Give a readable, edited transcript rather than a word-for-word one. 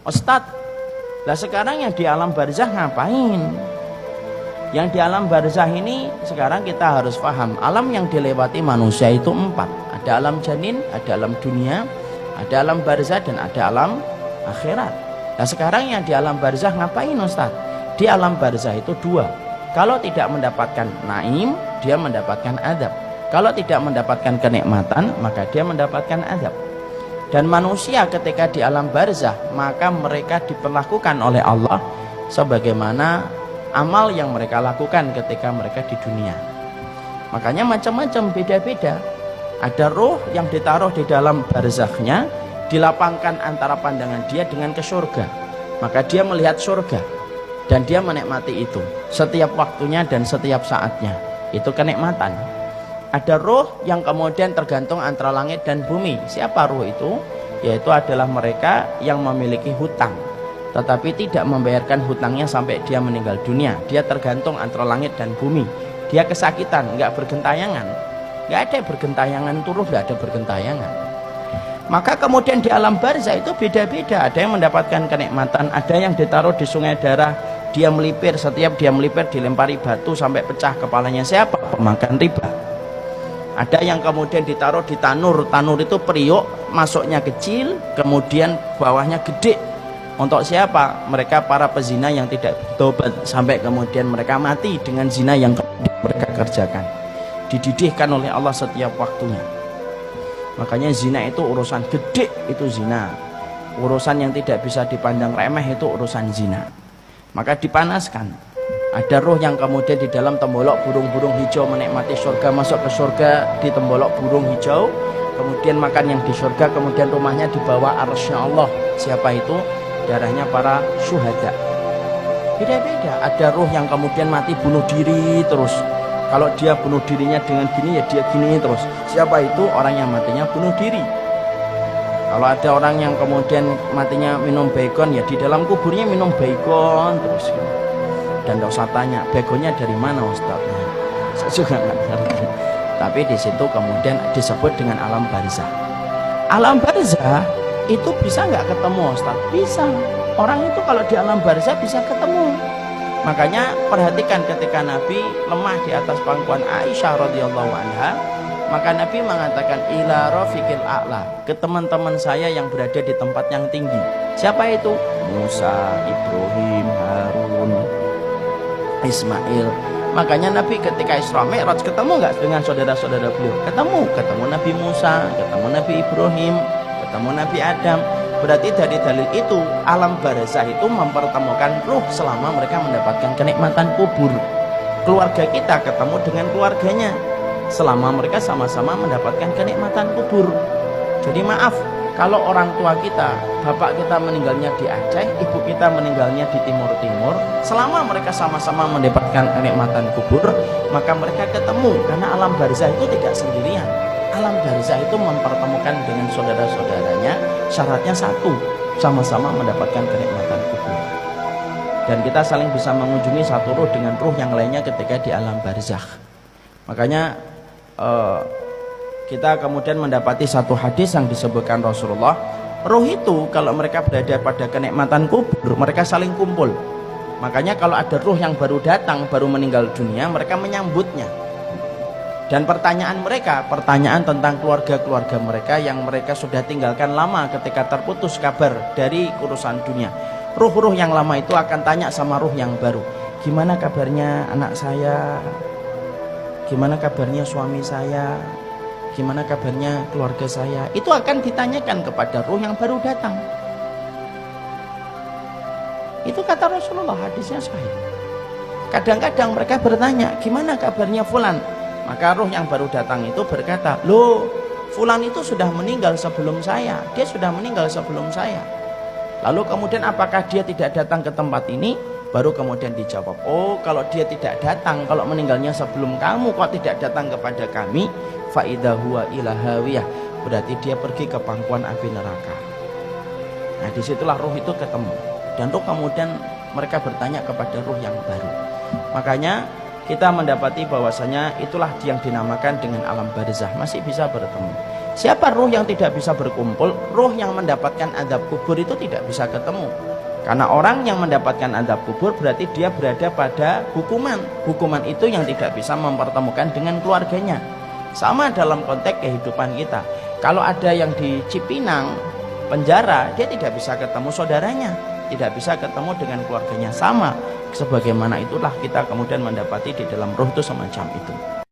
Ustadz, lah sekarang yang di alam barzah ngapain? Yang di alam barzah ini sekarang kita harus paham, alam yang dilewati manusia itu 4. Ada alam janin, ada alam dunia, ada alam barzah, dan ada alam akhirat. Nah sekarang yang di alam barzah ngapain Ustadz? Di alam barzah itu 2. Kalau tidak mendapatkan naim, dia mendapatkan adab. Kalau tidak mendapatkan kenikmatan, maka dia mendapatkan adab. Dan manusia ketika di alam barzah, maka mereka diperlakukan oleh Allah sebagaimana amal yang mereka lakukan ketika mereka di dunia. Makanya macam-macam, beda-beda. Ada roh yang ditaruh di dalam barzakhnya, dilapangkan antara pandangan dia dengan ke surga. Maka dia melihat surga dan dia menikmati itu setiap waktunya dan setiap saatnya. Itu kenikmatan. Ada roh yang kemudian tergantung antara langit dan bumi. Siapa roh itu? Yaitu adalah mereka yang memiliki hutang, tetapi tidak membayarkan hutangnya sampai dia meninggal dunia. Dia tergantung antara langit dan bumi. Dia kesakitan, nggak bergentayangan. Nggak ada bergentayangan, turun nggak ada bergentayangan. Maka kemudian di alam barzah itu beda-beda. Ada yang mendapatkan kenikmatan, ada yang ditaruh di sungai darah, dia melipir, setiap dia melipir dilempari batu sampai pecah kepalanya. Siapa? Pemakan riba. Ada yang kemudian ditaruh di tanur, tanur itu periuk, masuknya kecil, kemudian bawahnya gede. Untuk siapa? Mereka para pezina yang tidak bertobat sampai kemudian mereka mati dengan zina yang mereka kerjakan. Dididihkan oleh Allah setiap waktunya. Makanya zina itu urusan gede, itu zina. Urusan yang tidak bisa dipandang remeh itu urusan zina. Maka dipanaskan. Ada roh yang kemudian di dalam tembolok burung-burung hijau menikmati surga, masuk ke surga di tembolok burung hijau, kemudian makan yang di surga, kemudian rumahnya di bawah arsy Allah. Siapa itu? Darahnya para syuhada. Beda-beda. Ada roh yang kemudian mati bunuh diri terus. Kalau dia bunuh dirinya dengan gini, ya dia gini terus. Siapa itu? Orang yang matinya bunuh diri. Kalau ada orang yang kemudian matinya minum baygon, ya di dalam kuburnya minum baygon terus. Dan tidak usah tanya, baygonnya dari mana Ustaz? Saya juga nggak ngerti. Tapi di situ kemudian disebut dengan alam barzah. Alam barzah itu bisa nggak ketemu Ustaz? Bisa. Orang itu kalau di alam barzah bisa ketemu. Makanya perhatikan ketika Nabi lemah di atas pangkuan Aisyah radhiyallahu anha, maka Nabi mengatakan ila rafiqil a'la, ke teman-teman saya yang berada di tempat yang tinggi. Siapa itu? Musa, Ibrahim, Harun, Ismail. Makanya Nabi ketika Isra Mi'raj ketemu nggak dengan saudara-saudara beliau? Ketemu Nabi Musa, ketemu Nabi Ibrahim, ketemu Nabi Adam. Berarti dari dalil itu alam barzah itu mempertemukan ruh selama mereka mendapatkan kenikmatan kubur. Keluarga kita ketemu dengan keluarganya selama mereka sama-sama mendapatkan kenikmatan kubur. Jadi maaf, kalau orang tua kita, bapak kita meninggalnya di Aceh, ibu kita meninggalnya di Timur-Timur, selama mereka sama-sama mendapatkan kenikmatan kubur, maka mereka ketemu. Karena alam barzah itu tidak sendirian. Alam barzah itu mempertemukan dengan saudara-saudaranya, syaratnya satu, sama-sama mendapatkan kenikmatan kubur. Dan kita saling bisa mengunjungi satu ruh dengan ruh yang lainnya ketika di alam barzah. Makanya kita kemudian mendapati satu hadis yang disebutkan Rasulullah, ruh itu kalau mereka berada pada kenikmatan kubur, mereka saling kumpul. Makanya kalau ada ruh yang baru datang, baru meninggal dunia, mereka menyambutnya. Dan pertanyaan mereka, pertanyaan tentang keluarga-keluarga mereka yang mereka sudah tinggalkan lama ketika terputus kabar dari urusan dunia. Ruh-ruh yang lama itu akan tanya sama ruh yang baru, gimana kabarnya anak saya, gimana kabarnya suami saya, gimana kabarnya keluarga saya. Itu akan ditanyakan kepada ruh yang baru datang. Itu kata Rasulullah, hadisnya sahih. Kadang-kadang mereka bertanya, gimana kabarnya fulan? Maka ruh yang baru datang itu berkata, loh, fulan itu sudah meninggal sebelum saya, dia sudah meninggal sebelum saya. Lalu kemudian apakah dia tidak datang ke tempat ini? Baru kemudian dijawab, oh kalau dia tidak datang, kalau meninggalnya sebelum kamu, kok tidak datang kepada kami, fa idza huwa ila hawiyah, berarti dia pergi ke pangkuan api neraka. Nah disitulah ruh itu ketemu. Dan ruh kemudian mereka bertanya kepada ruh yang baru. Makanya kita mendapati bahwasanya itulah yang dinamakan dengan alam barzah, masih bisa bertemu. Siapa ruh yang tidak bisa berkumpul? Ruh yang mendapatkan azab kubur itu tidak bisa ketemu. Karena orang yang mendapatkan azab kubur berarti dia berada pada hukuman. Hukuman itu yang tidak bisa mempertemukan dengan keluarganya. Sama dalam konteks kehidupan kita. Kalau ada yang di Cipinang penjara, dia tidak bisa ketemu saudaranya, tidak bisa ketemu dengan keluarganya. Sama sebagaimana itulah kita kemudian mendapati di dalam ruh itu semacam itu.